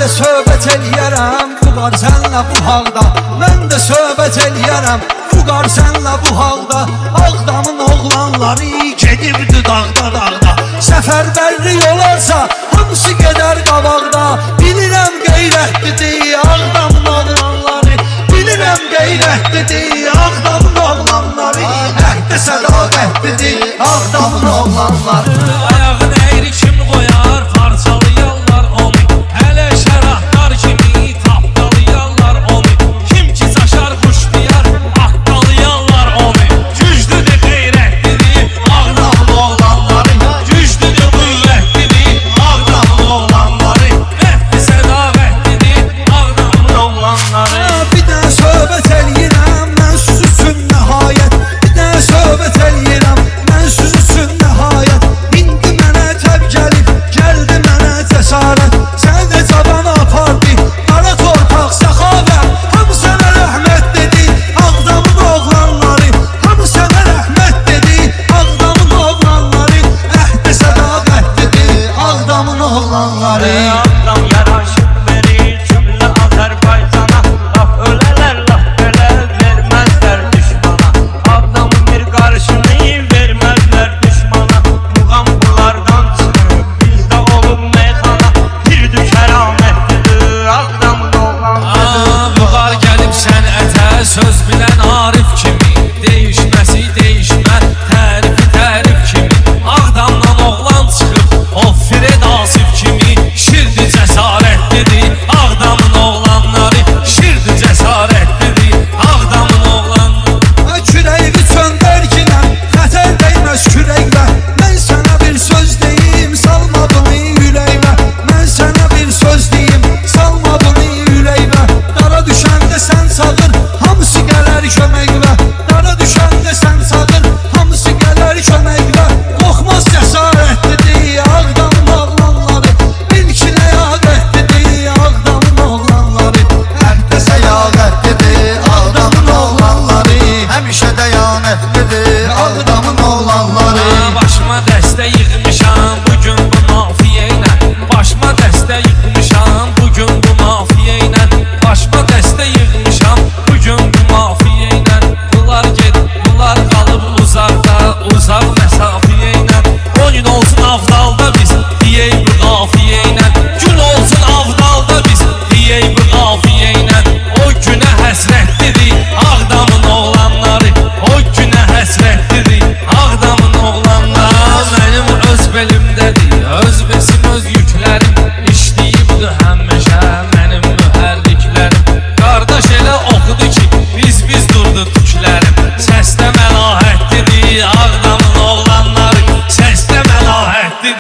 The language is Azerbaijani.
de söhbət eləyərəm Vüqar sənlə bu halda. Mən də söhbət eləyərəm Vüqar sənlə bu halda. Ağdamın oğlanları gedibdi dağda dağda. Səfərbərlik olarsa hamısı gedər qabaqda. Bilirəm qeyrətlidir Ağdamın oğlanları. Bilirəm qeyrətlidir Ağdamın oğlanları. Əhdə sədaqətlidir Ağdamın oğlanları.